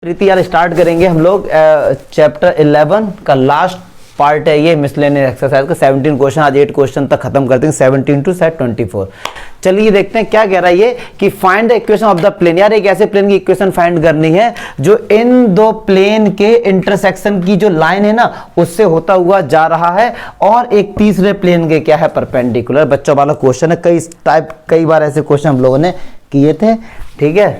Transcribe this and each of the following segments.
प्रीति यार स्टार्ट करेंगे हम लोग चैप्टर 11 का लास्ट पार्ट है ये मिसलेनियस एक्सरसाइज का 17 क्वेश्चन। आज 8 क्वेश्चन तक खत्म कर देंगे 17 टू सेट 24। चलिए देखते हैं क्या कह रहा है ये कि find the equation of the plane. यार एक ऐसे प्लेन की इक्वेशन फाइंड करनी है जो इन दो प्लेन के इंटरसेक्शन की जो लाइन है ना उससे होता हुआ जा रहा है और एक तीसरे प्लेन के क्या है परपेंडिकुलर। बच्चों वाला क्वेश्चन है, कई बार ऐसे क्वेश्चन हम लोगों ने किए थे। ठीक है,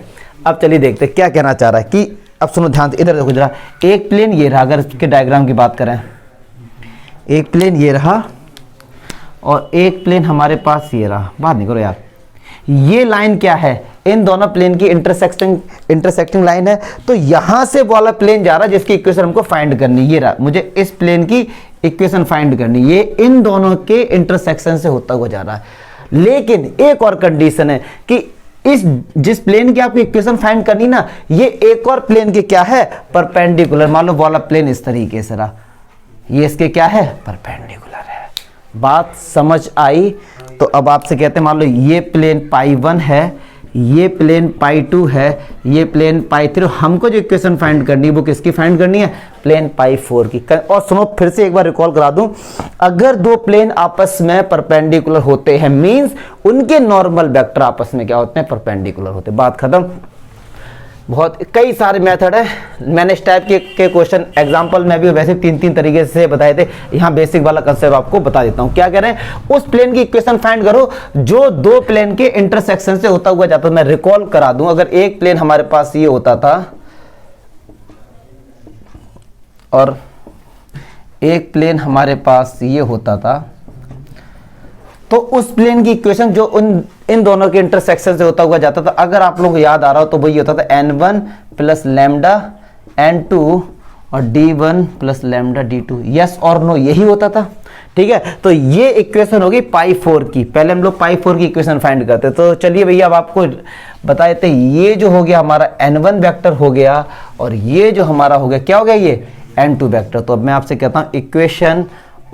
अब चलिए देखते हैं क्या कहना चाह रहा है कि अब सुनो ध्यान से, इधर देखो जरा। एक प्लेन ये रहा, अगर इसके डायग्राम की बात करें, एक प्लेन ये रहा और एक प्लेन हमारे पास ये रहा। बात नहीं करो यार, ये लाइन क्या है? इन दोनों प्लेन की इंटरसेक्टिंग लाइन है। तो यहां से वाला प्लेन जा रहा है जिसकी इक्वेशन हमको फाइंड करनी। ये रहा, मुझे इस प्लेन की इक्वेशन फाइंड करनी। ये इन दोनों के इंटरसेक्शन से होता हुआ जा रहा है। लेकिन एक और कंडीशन है कि इस जिस प्लेन की आपको इक्वेशन फाइंड करनी ना, ये एक और प्लेन के क्या है परपेंडिकुलर। मान लो वाला प्लेन इस तरीके से रहा, ये इसके क्या है परपेंडिकुलर है। बात समझ आई? तो अब आपसे कहते हैं मान लो ये प्लेन पाई 1 है, ये प्लेन पाई 2 है, ये प्लेन पाई 3। हमको जो इक्वेशन फाइंड करनी है वो किसकी फाइंड करनी है? प्लेन पाई 4 की। और सुनो फिर से एक बार रिकॉल करा दूं, अगर दो प्लेन आपस में परपेंडिकुलर होते हैं मींस उनके नॉर्मल वेक्टर आपस में क्या होते हैं परपेंडिकुलर होते हैं। बात खत्म। बहुत कई सारे मेथड है, मैंने इस टाइप के क्वेश्चन एग्जांपल में भी वैसे 3 तरीके से बताए थे। यहाँ बेसिक वाला कंसेप्ट आपको बता देता हूँ। क्या कह रहे हैं? उस प्लेन की इक्वेशन फाइंड करो जो दो प्लेन के इंटरसेक्शन से होता हुआ जाता है। मैं रिकॉल करा दूं, अगर एक प्लेन हमारे पास ये होता था और एक प्लेन हमारे पास ये होता था, तो उस प्लेन की इक्वेशन जो इन दोनों के इंटरसेक्शन से होता हुआ जाता था, अगर आप लोगों को याद आ रहा हो तो वही होता था n1 प्लस लैम्डा n2 और d1 plus lambda d2। Yes और नो, यही होता था। ठीक है, तो ये इक्वेशन होगी पाई 4 की। पहले हम लोग पाई 4 की इक्वेशन फाइंड करते। तो चलिए भैया अब आपको बता देते, ये जो हो गया हमारा n1 वेक्टर हो गया और ये जो हमारा हो गया क्या हो गया ये n2 वेक्टर। तो अब मैं आपसे कहता हूं इक्वेशन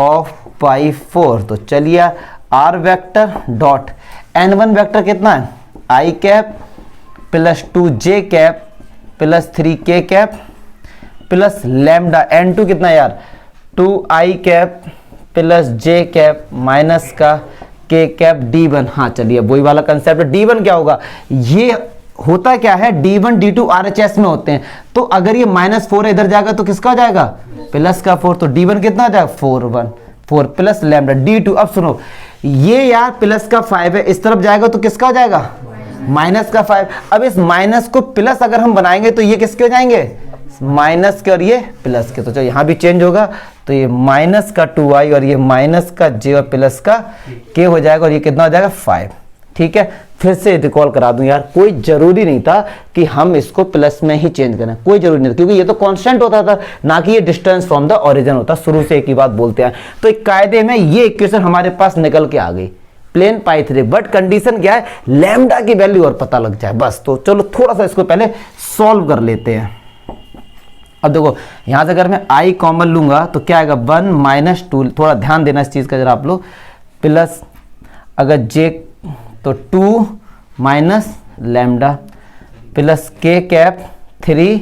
ऑफ पाई 4। तो चलिए r vector dot n1 vector कितना है i cap plus 2j cap plus 3k cap plus lambda n2 कितना यार 2i cap plus j cap minus का k कैप d1। हाँ चलिए वही वाला कंसेप्ट है। d1 क्या होगा? ये होता क्या है d1 d2 RHS में होते हैं। तो अगर ये -4 इधर जाएगा तो किसका हो जाएगा प्लस का 4। तो d1 कितना हो जाएगा 4 प्लस लैम्डा d2। अब सुनो, ये यार प्लस का 5 है, इस तरफ जाएगा तो किसका हो जाएगा माइनस का 5। अब इस माइनस को प्लस अगर हम बनाएंगे तो ये किसके हो जाएंगे माइनस के और ये प्लस के। तो जो यहाँ भी चेंज होगा तो ये माइनस का 2i और ये माइनस का j और प्लस का k हो जाएगा और ये कितना हो जाएगा 5। ठीक है, फिर से रिकॉल करा दूं यार, कोई जरूरी नहीं था कि हम इसको प्लस में ही चेंज करें, कोई जरूरी नहीं था क्योंकि ये तो कांस्टेंट होता था ना कि ये डिस्टेंस फ्रॉम द ओरिजिन होता। शुरू से एक ही बात बोलते हैं। तो एक कायदे में ये इक्वेशन हमारे पास निकल के आ गई प्लेन पाई 3। बट कंडीशन क्या है? लैम्डा की वैल्यू और पता लग जाए बस। तो चलो थोड़ा सा इसको पहले सॉल्व कर लेते हैं। अब देखो यहां से अगर मैं i कॉमन लूंगा तो क्या आएगा 1 - 2। थोड़ा ध्यान देना इस चीज का जरा आप लोग। प्लस अगर j तो 2 minus lambda plus k cap 3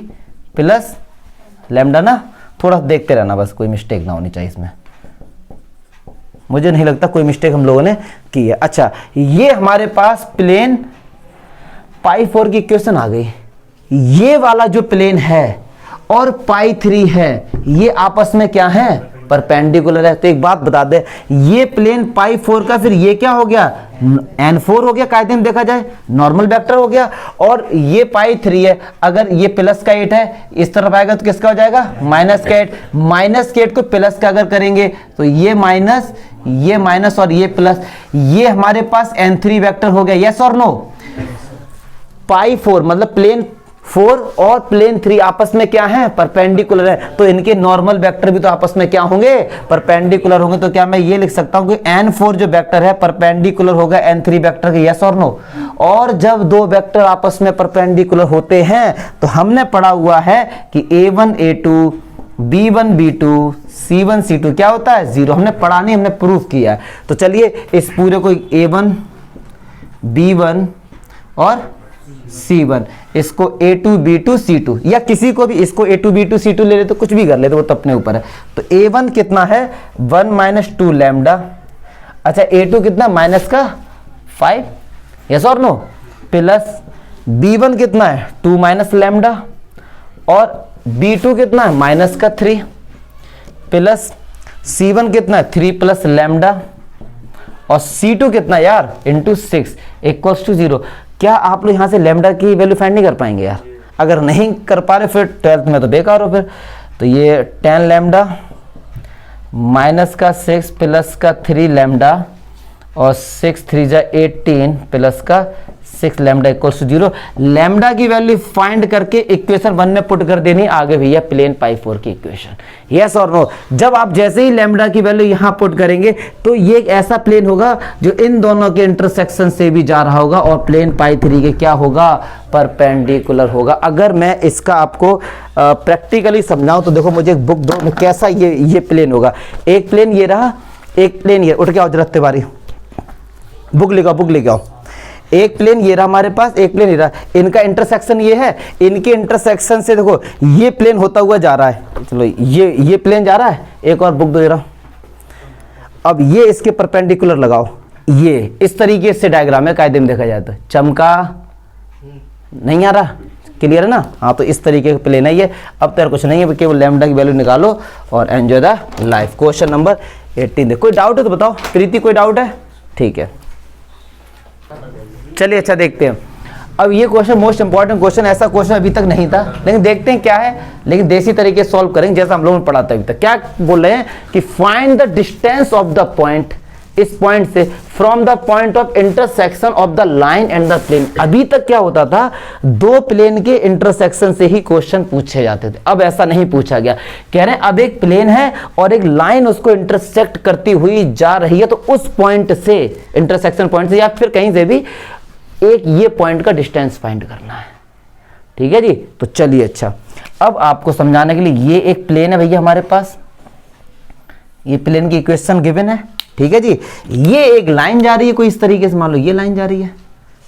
plus lambda ना। थोड़ा देखते रहना बस, कोई मिस्टेक ना होनी चाहिए इसमें। मुझे नहीं लगता कोई मिस्टेक हम लोगों ने की है। अच्छा, ये हमारे पास प्लेन पाई 4 की इक्वेशन आ गई। ये वाला जो प्लेन है और पाई 3 है ये आपस में क्या है परपेंडिकुलर है। तो एक बात बता दे, ये प्लेन पाई 4 का फिर ये क्या हो गया n4 हो गया, कायदे में देखा जाए नॉर्मल वेक्टर हो गया। और ये पाई 3 है, अगर ये प्लस का 8 है इस तरफ आएगा तो किसका हो जाएगा माइनस का 8। माइनस के 8 को प्लस का अगर करेंगे तो ये माइनस और ये प्लस। ये हमारे पास n3 वेक्टर हो गया। यस और नो? पाई 4 मतलब प्लेन 4 और प्लेन 3 आपस में क्या है परपेंडिकुलर है। तो इनके नॉर्मल वेक्टर भी तो आपस में क्या होंगे परपेंडिकुलर होंगे। तो क्या मैं ये लिख सकता हूं कि n4 जो वेक्टर है परपेंडिकुलर होगा n3 वेक्टर के। यस और नो? और जब दो वेक्टर आपस में परपेंडिकुलर होते हैं तो हमने पढ़ा हुआ है कि a1 a2 b1 b2 c1 c2 क्या होता है 0। हमने पढ़ा नहीं, हमने प्रूफ किया है। तो चलिए इस पूरे को a1 b1 और C1, इसको A2 B2 C2, या किसी को भी इसको A2 B2 C2 ले ले तो कुछ भी कर ले, तो वो तो अपने ऊपर है। तो A1 कितना है 1 माइनस 2 लैम्डा, अच्छा A2 कितना माइनस का 5, यस और नो, प्लस B1 कितना है 2 माइनस लैम्डा, और B2 कितना है माइनस का 3, प्लस C1 कितना है 3 प्लस लैम्डा, और C2 कितना यार इंटू 6 इक्वल्स टू 0। क्या आप लोग यहाँ से लैम्डा की वैल्यू फाइंड नहीं कर पाएंगे यार? अगर नहीं कर पा रहे फिर 12th में तो बेकार हो फिर। तो ये 10 लैम्डा माइनस का 6 प्लस का 3 लैम्डा, और 6 3 जा 18 प्लस का 6 लैम्डा इक्वल्स टू 0। लैम्डा की वैल्यू फाइंड करके इक्वेशन 1 में पुट कर देनी, आगे भैया प्लेन पाई 4 की इक्वेशन, यस और नो। जब आप जैसे ही लैम्डा की वैल्यू यहां पुट करेंगे तो ये एक ऐसा प्लेन होगा जो इन दोनों के इंटरसेक्शन से भी जा रहा होगा, और प्लेन पाई 3 के क्या होगा परपेंडिकुलर होगा। अगर मैं इसका आपको प्रैक्टिकली समझाऊं तो देखो, मुझे एक बुक दो, कैसा ये प्लेन होगा। एक प्लेन ये रहा, एक प्लेन ये, उठ के आओ जरा तिवारी, बुक लेके आओ। एक प्लेन ये रहा हमारे पास, एक प्लेन ये रहा, इनका इंटरसेक्शन ये है, इनके इंटरसेक्शन से देखो ये प्लेन होता हुआ जा रहा है, चलो ये प्लेन जा रहा है। एक और बुक दे रहा हूं, अब ये इसके परपेंडिकुलर लगाओ, ये इस तरीके से डायग्राम है कायदे में देखा जाए तो। चमका नहीं आ रहा, क्लियर है ना? हाँ, तो इस तरीके का प्लेन है ये। अब तो कुछ नहीं है, केवल लैम्डा की वैल्यू निकालो और enjoy the life. Question number 18, कोई डाउट है तो बताओ। प्रीति कोई डाउट है? ठीक है, चलिए अच्छा देखते हैं। अब ये क्वेश्चन मोस्ट इंपॉर्टेंट क्वेश्चन, ऐसा क्वेश्चन अभी तक नहीं था, लेकिन देखते हैं क्या है, लेकिन देसी तरीके से सॉल्व करेंगे जैसा हम लोगों ने पढ़ा था अभी तक। क्या बोल रहे हैं कि find the distance of the point, इस पॉइंट से from the point of intersection of the line and the plane. अभी तक क्या होता था, दो प्लेन के इंटरसेक्शन से ही क्वेश्चन पूछे जाते थे, अब ऐसा नहीं पूछा गया। कह रहे हैं अब एक प्लेन है और एक लाइन उसको इंटरसेक्ट करती हुई जा रही है, तो उस पॉइंट से, इंटरसेक्शन पॉइंट से या फिर कहीं से भी एक ये पॉइंट का डिस्टेंस फाइंड करना है। ठीक है जी, तो चलिए अच्छा, अब आपको समझाने के लिए ये एक प्लेन है भैया हमारे पास, ये प्लेन की इक्वेशन गिवन है। ठीक है जी, ये एक लाइन जा रही है कोई इस तरीके से, मान लो ये लाइन जा रही है।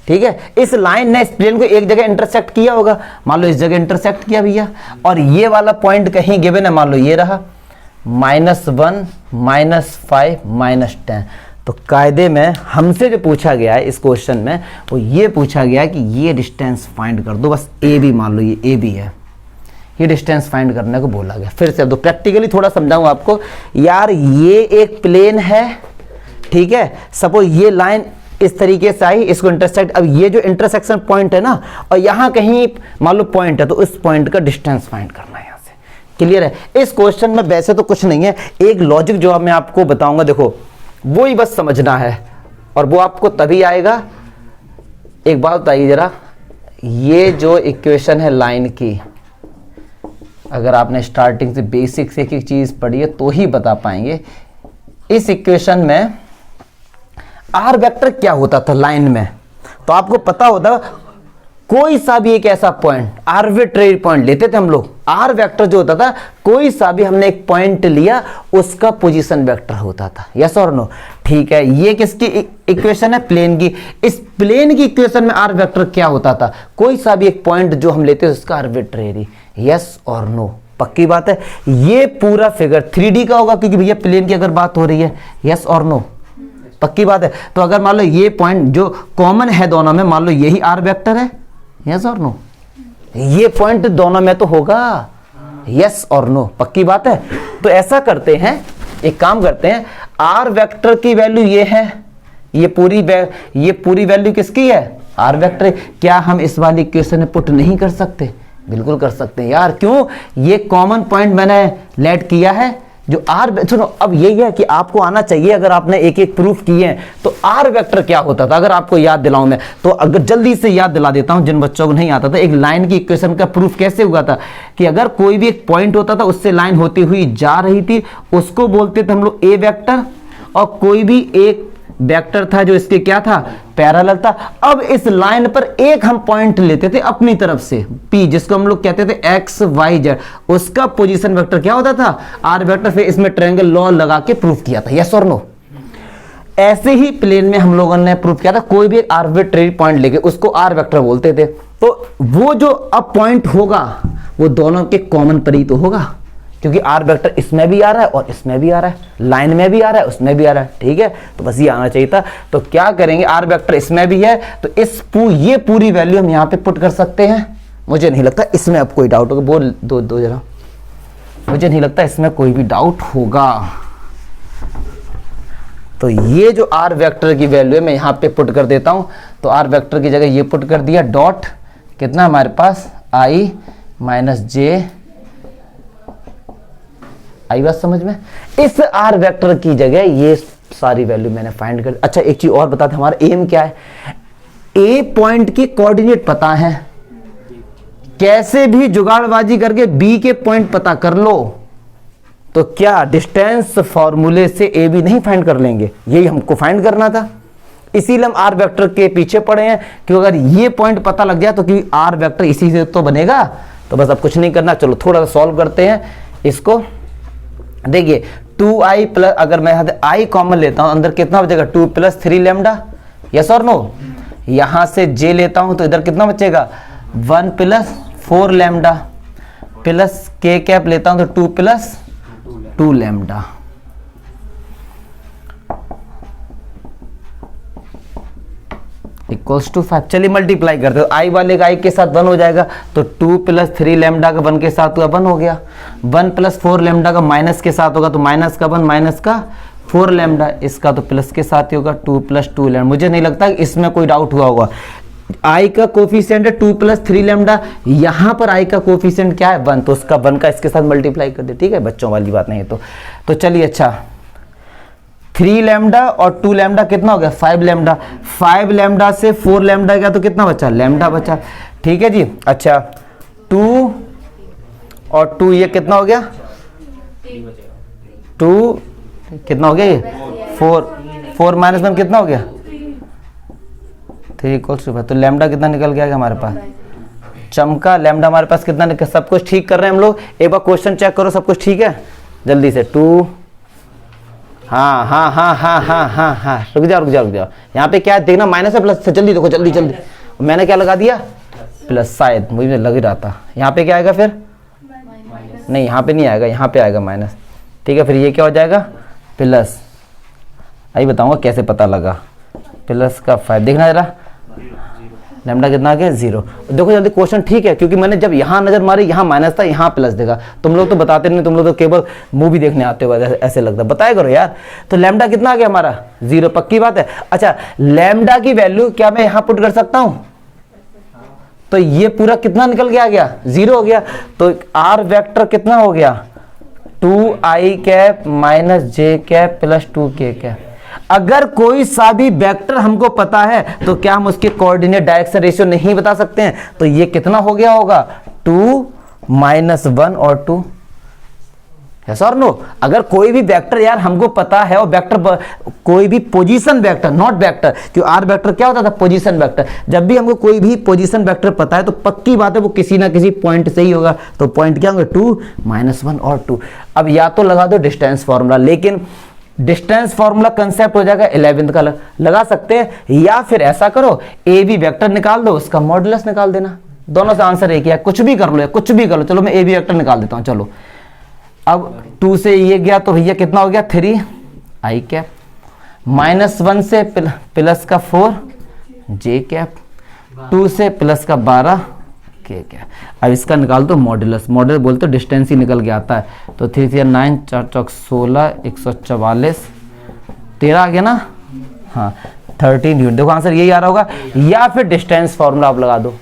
ठीक है, इस लाइन ने इस प्लेन को एक जगह इंटरसेक्ट किया होगा, मान लो इस जगह इंटरसेक्ट किया भैया, और ये वाला पॉइंट कहीं गिवन है, मान लो ये रहा -1 -5 -10। तो कायदे में हमसे जो पूछा गया है इस क्वेश्चन में, वो ये पूछा गया है कि ये डिस्टेंस फाइंड कर दो, बस ए बी, मान लो ये ए बी है, ये डिस्टेंस फाइंड करने को बोला गया। फिर से अब तो प्रैक्टिकली थोड़ा समझाऊं आपको यार। ये एक प्लेन है, ठीक है, सपोज ये लाइन इस तरीके से आई, इसको इंटरसेक्ट, अब ये जो इंटरसेक्शन पॉइंट है ना, और यहां कहीं मान लो पॉइंट है, तो उस पॉइंट का डिस्टेंस फाइंड करना है यहां से। क्लियर है? इस क्वेश्चन में वैसे तो कुछ नहीं है, एक लॉजिक जो मैं आपको बताऊंगा, देखो वो ही बस समझना है, और वो आपको तभी आएगा। एक बात बताइए जरा, ये जो इक्वेशन है लाइन की, अगर आपने स्टार्टिंग से बेसिक से एक चीज पढ़ी है तो ही बता पाएंगे। इस इक्वेशन में आर वेक्टर क्या होता था लाइन में, तो आपको पता होता, कोई सा भी एक ऐसा पॉइंट, आर्बिट्रेरी पॉइंट लेते थे हम लोग। आर वेक्टर जो होता था, कोई सा भी हमने एक पॉइंट लिया, उसका पोजीशन वेक्टर होता था, यस और नो? ठीक है, ये किसकी इक्वेशन है? प्लेन की। इस प्लेन की इक्वेशन में आर वेक्टर क्या होता था? कोई सा भी एक पॉइंट जो हम लेते हैं उसका आर्बिट्रेरी, यस और नो? पक्की बात है। ये पूरा फिगर 3D का होगा, क्योंकि भैया प्लेन की अगर बात हो रही है, यस और नो? पक्की बात है। तो अगर मान लो ये पॉइंट जो कॉमन है दोनों में, मान लो यही आर वेक्टर है, यस और नो? ये पॉइंट दोनों में तो होगा, यस और नो? पक्की बात है। तो ऐसा करते हैं, एक काम करते हैं, आर वेक्टर की वैल्यू ये है, ये पूरी वैल्यू किसकी है? R vector. क्या हम इस वाली इक्वेशन में पुट नहीं कर सकते? बिल्कुल कर सकते हैं यार। क्यों? ये कॉमन पॉइंट मैंने लेट किया है, जो आर, सुनो अब यही है कि आपको आना चाहिए, अगर आपने एक एक प्रूफ किए हैं तो आर वेक्टर क्या होता था, अगर आपको याद दिलाऊं मैं, तो अगर जल्दी से याद दिला देता हूं जिन बच्चों को नहीं आता था। एक लाइन की इक्वेशन का प्रूफ कैसे हुआ था कि अगर कोई भी एक पॉइंट होता था, उससे लाइन होती हुई जा रही थी, उसको बोलते थे हम लोग ए वेक्टर, और कोई भी एक वेक्टर था जो इसके क्या था? पैरेलल था। अब इस लाइन पर एक हम पॉइंट लेते थे अपनी तरफ से, P, जिसको हम लोग कहते थे एक्स वाई जेड, उसका पोजीशन वेक्टर क्या होता था? R vector. फिर इसमें ट्रायंगल लॉ लगा के प्रूफ किया था, यस और नो? ऐसे ही प्लेन में हम लोगों ने प्रूफ किया था, कोई भी आर्बिट्रेरी पॉइंट लेके उसको आर वेक्टर बोलते थे। तो वो जो अब पॉइंट होगा वो दोनों के कॉमन पर ही तो होगा, क्योंकि आर वेक्टर इसमें भी आ रहा है और इसमें भी आ रहा है, लाइन में भी आ रहा है उसमें भी आ रहा है, ठीक है। तो बस ये आना चाहिए था। तो क्या करेंगे, आर वेक्टर इसमें भी है तो ये पूरी वैल्यू हम यहां पे पुट कर सकते हैं। मुझे नहीं लगता इसमें अब कोई डाउट होगा, बोल दो जरा, मुझे नहीं लगता इसमें कोई भी डाउट होगा। तो ये जो आर वेक्टर की वैल्यू है मैं यहां पे पुट कर देता हूं। तो आर वेक्टर की जगह ये पुट कर दिया, डॉट कितना हमारे पास आई माइनस जे, आई बात समझ में। इस आर वेक्टर की जगह ये सारी वैल्यू मैंने फाइंड कर। अच्छा एक चीज और बता दें, हमारा एम क्या है, ए पॉइंट की कोऑर्डिनेट पता है, कैसे भी जुगाड़बाजी करके बी के पॉइंट पता कर लो, तो क्या डिस्टेंस फॉर्मूले से ए बी नहीं फाइंड कर लेंगे, यही हमको फाइंड करना था। इसीलिए हम आर वेक्टर के पीछे पड़े हैं कि अगर ये पॉइंट पता लग जाए तो कि आर वेक्टर इसी से तो बनेगा। तो बस अब कुछ नहीं करना, चलो थोड़ा सा सॉल्व करते हैं इसको। देखिए 2i प्लस, अगर मैं i कॉमन लेता हूं अंदर कितना बचेगा, 2 प्लस 3 लैम्डा, यस और नो। यहां से j लेता हूं तो इधर कितना बचेगा, 1 plus 4 lambda, plus k cap लेता हूं तो 2 प्लस 2 लैम्डा। Equals to 5। चलिए मल्टीप्लाई करते हो, आई वाले का आई के साथ 1 हो जाएगा, तो 2 प्लस 3 लैम्डा का 1 के साथ हुआ 1 हो गया। 1 प्लस 4 लैम्डा का माइनस के साथ होगा तो माइनस का 1 माइनस का 4 लैम्डा, इसका तो प्लस के साथ ही होगा 2 प्लस 2 लैम्डा। मुझे नहीं लगता कि इसमें कोई डाउट हुआ होगा। आई का कोफिशिएंट है 2 प्लस 3 लैम्डा, यहां पर आई का कोफिशिएंट क्या है 1, तो उसका 1 का इसके साथ मल्टीप्लाई कर दे, ठीक है, बच्चों वाली बात नहीं है। तो चलिए अच्छा 3 लैम्डा और 2 लैम्डा कितना हो गया 5 लैम्डा, 5 लैम्डा से 4 लैम्डा गया तो कितना बचा, लैम्डा बचा, ठीक है जी। अच्छा 2 और 2 ये कितना हो गया, 2 कितना हो गया, ये 4 माइनस 1 कितना हो गया 3 इक्वल्स टू 5। तो लैम्डा कितना निकल गया हमारे पास, चमका लैम्डा हमारे पास कितना निकल, सब कुछ ठीक कर रहे हैं हम लोग। एक बार क्वेश्चन चेक करो, सब कुछ ठीक है जल्दी से। 2 हाँ रुक जाओ। यहाँ पे क्या है देखना, माइनस है प्लस से, जल्दी देखो जल्दी। मैंने क्या लगा दिया प्लस, शायद मुझे लग ही रहा था। यहाँ पे क्या आएगा फिर, नहीं यहाँ पे नहीं आएगा, यहाँ पे आएगा माइनस, ठीक है। फिर ये क्या हो जाएगा प्लस, आई बताऊंगा कैसे पता लगा, प्लस का 5, देखना जरा लैम्डा कितना आ गया 0। देखो जल्दी क्वेश्चन ठीक है, क्योंकि मैंने जब यहाँ नजर मारी यहाँ माइनस था यहाँ प्लस देखा। तुम लोग तो बताते नहीं, तुम लोग तो केवल मूवी देखने आते हो, ऐसे लगता है, बताया करो यार। तो लैम्डा कितना आ गया हमारा 0, पक्की बात है। अच्छा लैम्डा की वैल्यू क्या मैं यहाँ पुट कर सकता हूँ, तो ये पूरा कितना निकल के आ गया 0 हो गया। तो आर वेक्टर कितना हो गया 2i कैप माइनस जे कैप प्लस 2k कैप। अगर कोई सा भी वेक्टर हमको पता है तो क्या हम उसके कोऑर्डिनेट डायरेक्शन रेशियो नहीं बता सकते हैं, तो ये कितना हो गया होगा 2 माइनस 1 और 2, यस और नो। अगर कोई भी वेक्टर यार हमको पता है, और वेक्टर कोई भी पोजीशन वेक्टर, नॉट वेक्टर, क्योंकि आर वेक्टर क्या होता था पोजीशन वेक्टर। जब भी हमको कोई भी पोजीशन वेक्टर पता है तो पक्की बात है वो किसी ना किसी पॉइंट से ही होगा। तो पॉइंट क्या होंगे 2 माइनस 1 और 2। अब या तो लगा दो डिस्टेंस फॉर्मूला, लेकिन डिस्टेंस फॉर्मूला कंसेप्ट हो जाएगा 11th का, लगा सकते हैं, या फिर ऐसा करो ए बी वेक्टर निकाल दो, उसका मॉडुलस निकाल देना, दोनों से आंसर एक ही है, कुछ भी कर लो, कुछ भी कर लो। चलो मैं ए बी वेक्टर निकाल देता हूं। चलो अब 2 से ये गया तो भैया कितना हो गया 3 आई कैप, माइनस 1 से प्लस का 4 जे कैप, 2 से प्लस का 12 के कैप। अब इसका निकाल दो मॉडुलस, मॉडुलस बोलते डिस्टेंस ही निकल के आता है। तो 3 3 9 4 चौक 16 144 13 आ गया ना, हाँ 13 यूनिट। देखो आंसर यही आ रहा होगा, या फिर डिस्टेंस फॉर्मूला आप लगा दो।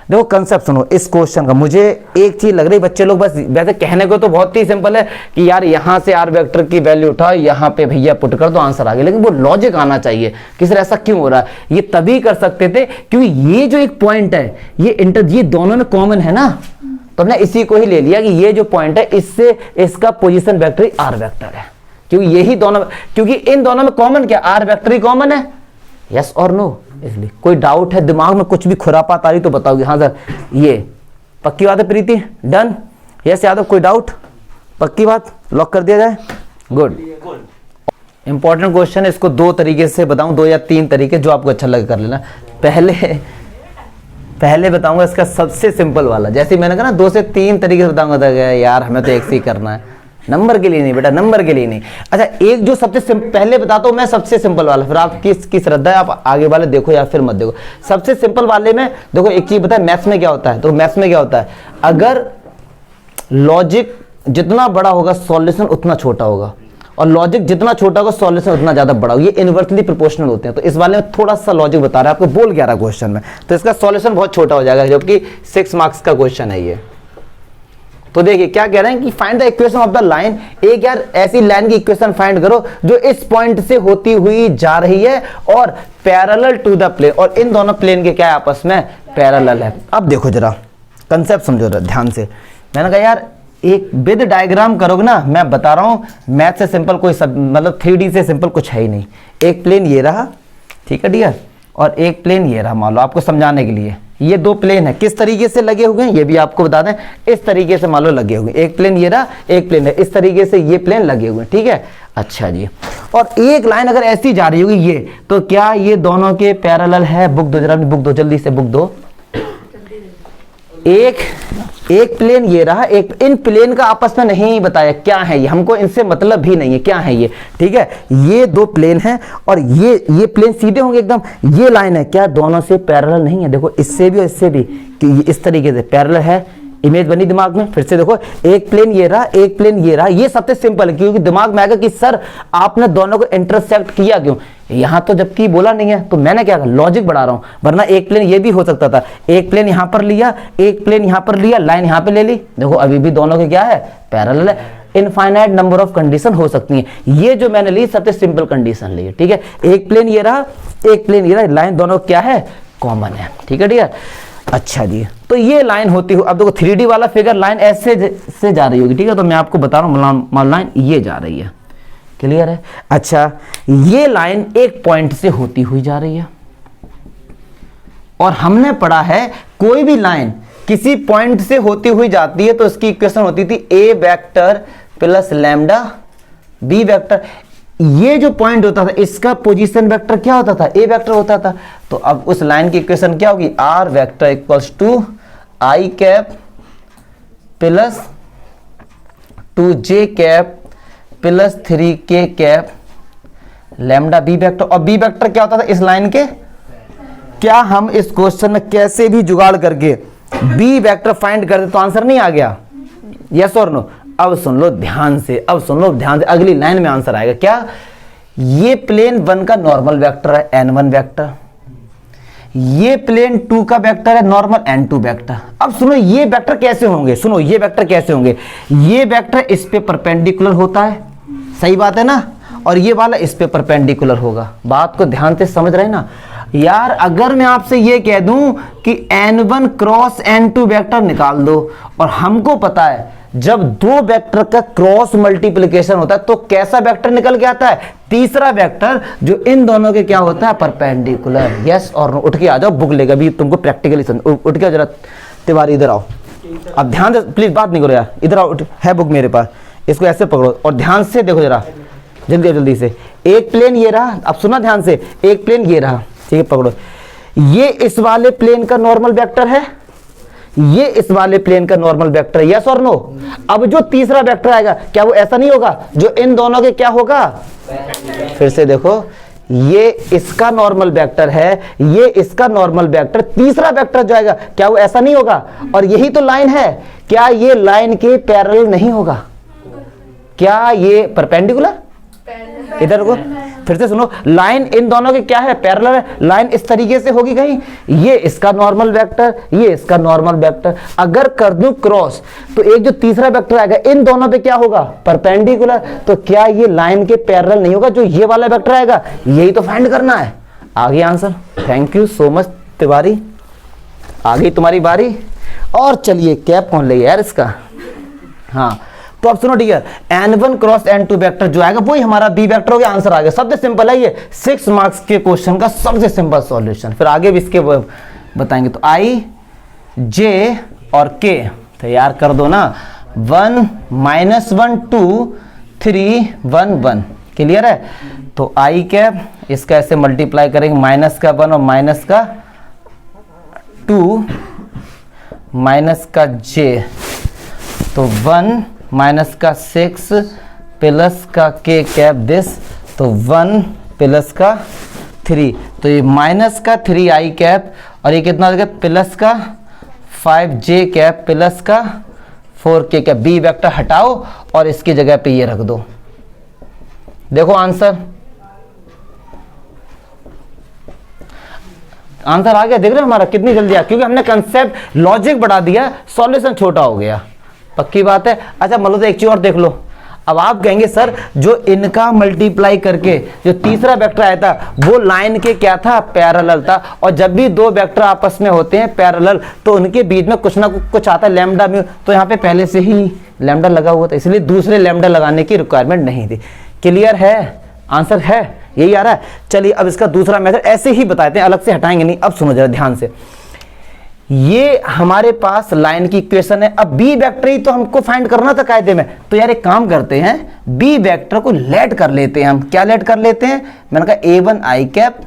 देखो कंसेप्ट सुनो इस क्वेश्चन का, मुझे एक चीज लग रही बच्चे लोग बस वैसे कहने को तो बहुत ही सिंपल है कि यार यहां से आर वेक्टर की वैल्यू उठाओ, यहां पे भैया पुट कर दो आंसर आ गया, लेकिन वो लॉजिक आना चाहिए कि सर ऐसा क्यों हो रहा है। ये तभी कर सकते थे क्योंकि ये जो एक पॉइंट है ये दोनों में कॉमन है ना, तो हमने इसी को ही ले लिया कि ये जो पॉइंट है इससे इसका पोजिशन वेक्टर आर वेक्टर है, क्योंकि यही दोनों, क्योंकि इन दोनों में कॉमन क्या आर वेक्टर ही कॉमन है, यस और नो। इसलिए कोई डाउट है दिमाग में, कुछ भी खुरापात आ रही तो बताओगे हाँ सर, ये पक्की बात है प्रीति, डन, यस यादव कोई डाउट, पक्की बात, लॉक कर दिया जाए, गुड। इंपॉर्टेंट क्वेश्चन है, इसको 2 तरीके से बताऊं, 2 या 3 तरीके जो आपको अच्छा लगे कर लेना। पहले बताऊंगा इसका सबसे सिंपल वाला, जैसे मैंने कहा ना 2 से 3 तरीके से बताऊंगा, तो यार हमें तो एक से ही करना है, नंबर के लिए नहीं बेटा, नंबर के लिए नहीं। अच्छा एक जो सबसे पहले बताता हूं मैं सबसे सिंपल वाला, फिर आप किसकी श्रद्धा है आप आगे वाले देखो या फिर मत देखो। सबसे सिंपल वाले में देखो एक चीज पता है मैथ्स में क्या होता है, तो मैथ्स में क्या होता है, अगर लॉजिक जितना बड़ा होगा सॉल्यूशन उतना छोटा होगा, और लॉजिक जितना छोटा होगा सॉल्यूशन उतना ज्यादा बड़ा होगा, ये इनवर्सली प्रोपोर्शनल होते हैं। तो इस वाले में थोड़ा सा लॉजिक बता रहा है आपको, बोल गया रहा क्वेश्चन में, तो इसका सॉल्यूशन बहुत छोटा हो जाएगा, जबकि 6 मार्क्स का क्वेश्चन है ये। तो देखिए क्या कह रहे हैं कि find the equation of the line. एक यार ऐसी लाइन की इक्वेशन फाइंड करो जो इस पॉइंट से होती हुई जा रही है और पैरेलल टू द प्लेन, और इन दोनों प्लेन के क्या है आपस में पैरेलल है। अब देखो जरा कंसेप्ट समझो जरा ध्यान से, मैंने कहा यार एक विद डायग्राम करोगे ना, मैं बता रहा हूं मैथ से सिंपल कोई मतलब 3D से सिंपल कुछ है ही नहीं। एक प्लेन ये रहा, ठीक है डियर, और एक प्लेन ये रहा, मान लो आपको समझाने के लिए ये 2 प्लेन है, किस तरीके से लगे हुए हैं ये भी आपको बता दें, इस तरीके से मान लो लगे हुए, एक प्लेन ये रहा, एक प्लेन है, इस तरीके से ये प्लेन लगे हुए हैं, ठीक है। अच्छा जी, और एक लाइन अगर ऐसी जा रही होगी ये, तो क्या ये दोनों के पैरेलल है? बुक दो जरा, बुक दो जल्दी से, बुक दो। एक प्लेन ये रहा, एक, इन प्लेन का आपस में नहीं बताया क्या है ये, हमको इनसे मतलब भी नहीं है क्या है ये, ठीक है। ये 2 प्लेन हैं और ये प्लेन सीधे होंगे एकदम, ये लाइन है क्या दोनों से पैरेलल नहीं है? देखो इससे भी और इससे भी कि इस तरीके से पैरेलल है, इमेज बनी दिमाग में। फिर से देखो एक प्लेन ये रहा, एक प्लेन ये रहा, ये सबसे सिंपल है क्योंकि दिमाग में आएगा कि सर आपने दोनों को इंटरसेक्ट किया क्यों, यहां तो जबकि बोला नहीं है, तो मैंने क्या लॉजिक बढ़ा रहा हूं, वरना एक प्लेन ये भी हो सकता था, एक प्लेन यहां पर लिया, एक प्लेन यहां पर लिया, लाइन यहां पे ले ली, देखो अभी भी दोनों के क्या है पैरेलल है। इनफाइनाइट नंबर ऑफ कंडीशन हो सकती है, ये जो मैंने ली सबसे सिंपल कंडीशन ली है, ठीक है। एक प्लेन ये रहा, एक प्लेन ये रहा, लाइन दोनों क्या है कॉमन है, ठीक है डियर। अच्छा जी, तो ये लाइन होती हो, अब देखो 3D वाला फिगर लाइन ऐसे से जा रही होगी, ठीक है, तो मैं आपको बता रहा हूं लाइन ये जा रही है, क्लियर है। अच्छा ये लाइन एक पॉइंट से होती हुई जा रही है, और हमने पढ़ा है कोई भी लाइन किसी पॉइंट से होती हुई जाती है तो उसकी इक्वेशन होती थी a vector plus lambda b vector. ये जो पॉइंट होता था इसका पोजीशन वेक्टर क्या होता था? a वेक्टर होता था। तो अब उस लाइन की इक्वेशन क्या होगी? r vector equals to i cap plus 2j cap plus 3k cap lambda b vector. और b वेक्टर क्या होता था इस लाइन के? क्या हम इस क्वेश्चन में कैसे भी जुगाड़ करके b वेक्टर फाइंड करते तो आंसर नहीं आ गया? यस और नो? अब सुन लो ध्यान से, अब सुन लो ध्यान से, अगली लाइन में आंसर आएगा। क्या? ये प्लेन 1 का नॉर्मल वेक्टर है n1 वेक्टर, ये प्लेन 2 का वेक्टर है नॉर्मल n2 वेक्टर। अब सुनो ये वेक्टर कैसे होंगे, सुनो ये वेक्टर कैसे होंगे, ये वेक्टर इस पे परपेंडिकुलर होता है, सही बात है ना, और ये वाला इस पे परपेंडिकुलर होगा। बात को ध्यान से समझ रहे हैं ना यार? अगर मैं आपसे ये कह दूं कि n1 क्रॉस n2 वेक्टर निकाल दो, और हमको पता है जब 2 वेक्टर का क्रॉस मल्टीप्लिकेशन होता है तो कैसा वेक्टर निकल के आता है? तीसरा वेक्टर जो इन दोनों के क्या होता है? परपेंडिकुलर। यस और नो? उठ के आ जाओ, बुक लेगा भी तुमको प्रैक्टिकली समझ। उठ के जरा तिवारी इधर आओ, अब ध्यान से प्लीज बात नहीं करो यार, इधर आओ, है बुक मेरे पास, इसको ऐसे पकड़ो और ध्यान से देखो जरा, जल्दी जल्दी से। एक प्लेन ये रहा, अब सुना ध्यान से, एक प्लेन ये रहा, ठीक है, पकड़ो। ये इस वाले प्लेन का नॉर्मल वेक्टर है, ये इस वाले प्लेन का नॉर्मल वेक्टर है, यस और नो? अब जो तीसरा वेक्टर आएगा क्या वो ऐसा नहीं होगा जो इन दोनों के क्या होगा? फिर से देखो, ये इसका नॉर्मल वेक्टर है, ये इसका नॉर्मल वेक्टर, तीसरा वेक्टर जो आएगा क्या वो ऐसा नहीं होगा? और यही तो लाइन है, क्या ये लाइन के पैरेलल नहीं होगा? क्या ये परपेंडिकुलर? इधर को फिर से सुनो, लाइन इन दोनों के क्या है? पैरेलल है। लाइन इस तरीके से होगी कहीं, ये इसका नॉर्मल वेक्टर, ये इसका नॉर्मल वेक्टर। अगर कर दूं क्रॉस तो एक जो तीसरा वेक्टर आएगा इन दोनों पे क्या होगा? परपेंडिकुलर। तो क्या ये लाइन के पैरेलल नहीं होगा जो ये वाला वेक्टर आएगा? यही तो फाइंड करना है। आ गया answer. Thank you so much Tiwari, आ गई तुम्हारी बारी। और चलिए कैप कौन ले यार इसका? हाँ तो अब सुनो dear, n1 cross n2 vector जो आएगा वही हमारा b वेक्टर हो गया। आंसर आ गया, सबसे सिंपल है ये, 6 मार्क्स के क्वेश्चन का सबसे सिंपल सॉल्यूशन। फिर आगे भी इसके बताएंगे। तो i j और k तैयार कर दो ना, 1 -1 2 3 1 1, क्लियर है? तो i कैप इसका ऐसे मल्टीप्लाई करेंगे, माइनस का 1 और माइनस का 2 माइनस का j, तो 1 माइनस का 6 प्लस का k कैप दिस, तो 1 प्लस का 3, तो ये माइनस का 3i कैप और ये कितना हो गया प्लस का 5j कैप प्लस का 4k कैप। बी वेक्टर हटाओ और इसकी जगह पे ये रख दो। देखो आंसर आ गया। देख रहे हो हमारा कितनी जल्दी आया, क्योंकि हमने कंसेप्ट लॉजिक बढ़ा दिया, सॉल्यूशन छोटा हो गया। पक्की बात है। अच्छा मान लो तो एक चीज और देख लो। अब आप कहेंगे सर जो इनका मल्टीप्लाई करके जो तीसरा वेक्टर आया था वो लाइन के क्या था, पैरेलल था। और जब भी दो वेक्टर आपस में होते हैं पैरेलल तो उनके बीच में कुछ ना कुछ आता है, लैम्डा म्यू। तो यहाँ पे पहले से ही लैम्डा लगा हुआ था, इसलिए दूसरे लैम्डा लगाने की रिक्वायरमेंट नहीं थी। क्लियर है? आंसर है यही आ रहा है। चलिए अब इसका दूसरा मेथड ऐसे ही बताते हैं, अलग से हटाएंगे नहीं। अब सुनो जरा ध्यान से, ये हमारे पास लाइन की इक्वेशन है। अब बी वेक्टर ही तो हमको फाइंड करना था कायदे में, तो यार एक काम करते हैं, बी वेक्टर को लेट कर लेते हैं हम। क्या लेट कर लेते हैं? मैंने कहा a1 i cap,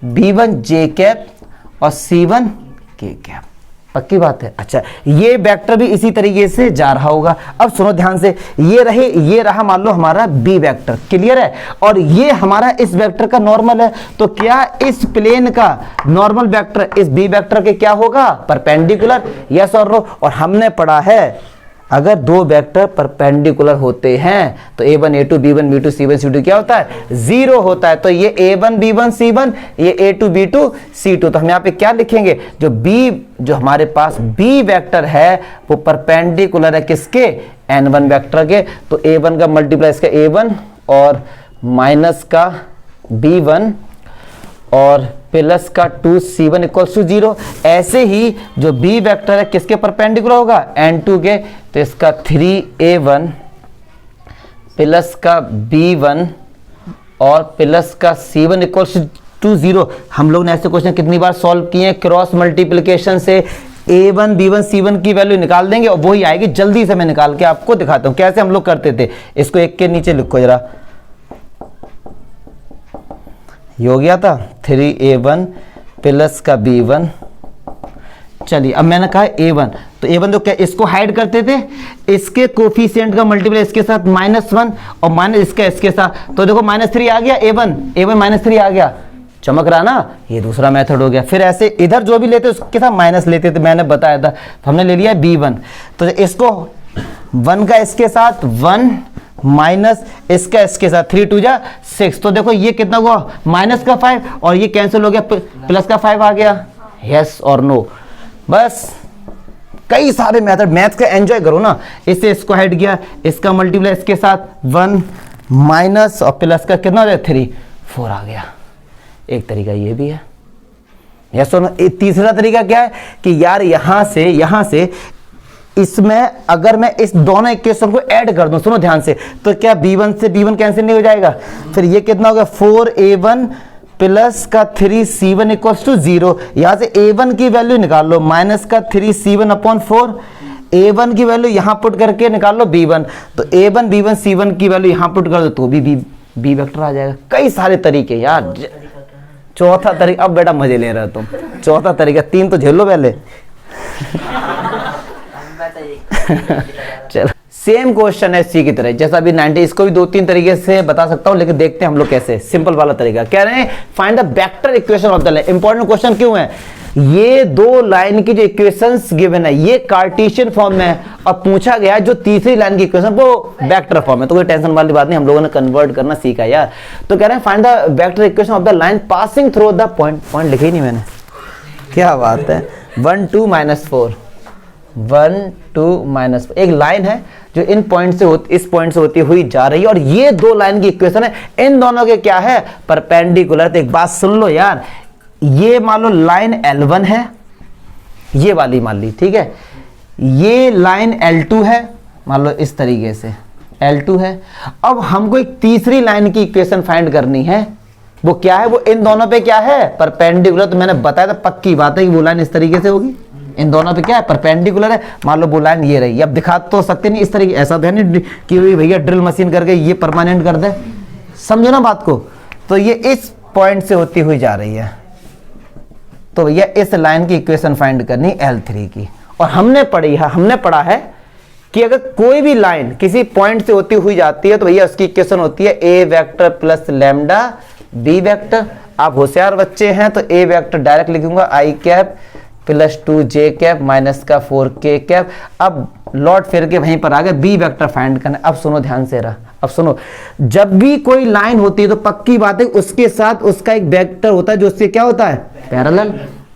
b1 j cap और c1 k कैप। पक्की बात है। अच्छा ये वेक्टर भी इसी तरीके से जा रहा होगा। अब सुनो ध्यान से, ये रहा मान लो हमारा बी वेक्टर। क्लियर है? और ये हमारा इस वेक्टर का नॉर्मल है। तो क्या इस प्लेन का नॉर्मल वेक्टर इस बी वेक्टर के क्या होगा? परपेंडिकुलर। यस और नो? और हमने पढ़ा है अगर दो वेक्टर परपेंडिकुलर होते हैं तो a1 a2 b1 b2 c1 c2 क्या होता है? 0 होता है। तो ये a1 b1 c1, ये a2 b2 c2। तो हम यहाँ पे क्या लिखेंगे? जो हमारे पास b वेक्टर है वो परपेंडिकुलर है किसके? n1 वेक्टर के। तो a1 का मल्टीप्लाई इसका a1 और माइनस का b1 और प्लस का 2c1 इक्वल्स टू 0। ऐसे ही जो b वेक्टर है किसके परपेंडिकुलर होगा? n2 के। तो इसका 3a1 प्लस का b1 और प्लस का c1 इक्वल्स टू 0। हम लोग ने ऐसे क्वेश्चन कितनी बार सॉल्व किए हैं? क्रॉस मल्टीप्लिकेशन से a1 b1 c1 की वैल्यू निकाल देंगे और वही आएगी। जल्दी से मैं निकाल के आपको दिखाता हूं कैसे हम लोग करते थे। इसको एक के नीचे लिखो जरा। ये हो गया था 3a1 प्लस का b1। चलिए अब मैंने कहा a1, तो a1 तो क्या इसको हाइड करते थे, इसके कोफिशिएंट का मल्टीप्लाई इसके साथ -1 और माइनस इसका इसके साथ। तो देखो -3 आ गया, a1 -3 आ गया। चमक रहा ना? ये दूसरा मेथड हो गया। फिर ऐसे इधर जो भी लेते उसके साथ माइनस लेते थे, मैंने बताया था। तो हमने ले लिया b1, तो इसको 1 का इसके साथ 1 माइनस इसका इसके साथ 3 2 जा 6। तो देखो ये कितना हुआ? माइनस का 5 और ये कैंसिल हो गया, प्लस का 5 आ गया। यस और नो? बस कई सारे मेथड, मैथ का एंजॉय करो ना। इससे इसको हाइड किया, इसका मल्टीप्लाई इसके साथ 1 माइनस और प्लस का कितना हो गया? 3 4 आ गया। एक तरीका ये भी है। यस और नो? तीसरा तरीका क्या है कि यार यहां से इसमें अगर मैं इस दोनों इक्वेशन को ऐड कर दूं, सुनो ध्यान से, तो क्या b1 से b1 कैंसिल नहीं हो जाएगा? फिर ये कितना होगा? 4a1 प्लस का 3c1 इक्वल्स टू 0। यहां से a1 की वैल्यू निकाल लो, माइनस का 3c1 अपॉन 4। a1 की वैल्यू यहां पुट करके निकाल लो b1। तो a1 b1 c1 की वैल्यू यहां पुट कर दो तो भी b वेक्टर आ जाएगा। कई सारे तरीके यार। चौथा तरीका, अब बेटा मजे ले रहे हो तुम। चौथा तरीका, 3 तो झेलो पहले। चलो सेम क्वेश्चन है सी की तरह, जैसा अभी 90। इसको भी 2-3 तरीके से बता सकता हूं, लेकिन देखते हैं हम लोग कैसे। सिंपल वाला तरीका कह रहे हैं, find the vector equation of the line. Important question क्यों है? ये दो लाइन की जो इक्वेशंस गिवन है ये कार्टेशियन फॉर्म में है और पूछा गया जो तीसरी लाइन की इक्वेशन वो वेक्टर फॉर्म में। तो कोई टेंशन वाली बात नहीं, हम लोगों ने कन्वर्ट करना सीखा यार। तो कह रहे हैं find the vector equation of the line passing through the point लिखे ही नहीं मैंने, क्या बात है। 1 2 -4 1 2 -4 एक लाइन है जो इन पॉइंट से इस पॉइंट से होती हुई जा रही है और ये दो लाइन की इक्वेशन है। इन दोनों के क्या है? परपेंडिकुलर। तो एक बात सुन लो यार, ये मान लो लाइन L1 है, ये वाली मान ली, ठीक है। ये लाइन L2 है, मान लो इस तरीके से L2 है। अब हमको एक तीसरी लाइन की इक्वेशन फाइंड करनी है, वो क्या है? वो इन दोनों पे क्या है? परपेंडिकुलर। तो मैंने बताया था, पक्की बात है कि वो लाइन इस तरीके से होगी। इन दोनों पे क्या है? परपेंडिकुलर है। मान लो वो लाइन ये रही। अब दिखा तो सकते नहीं इस तरीके, ऐसा तो है नहीं कि भैया ड्रिल मशीन करके ये परमानेंट कर दे। समझो ना बात को। तो ये इस पॉइंट से होती हुई जा रही है, तो भैया इस लाइन की इक्वेशन फाइंड करनी L3 की। और हमने पढ़ा है कि अगर कोई भी लाइन किसी पॉइंट से होती हुई जाती है तो भैया उसकी इक्वेशन होती है A vector plus lambda B vector. आप होशियार बच्चे हैं तो A वेक्टर डायरेक्ट लिखूंगा I cap plus 2J cap minus का 4K कैप। अब लौट फिर के वहीं पर आ गए B वेक्टर फाइंड करना। अब सुनो ध्यान से रहा, अब सुनो, जब भी कोई लाइन होती है तो पक्की बात है उसके साथ उसका एक वेक्टर होता है जो उससे क्या होता है, पैरेलल।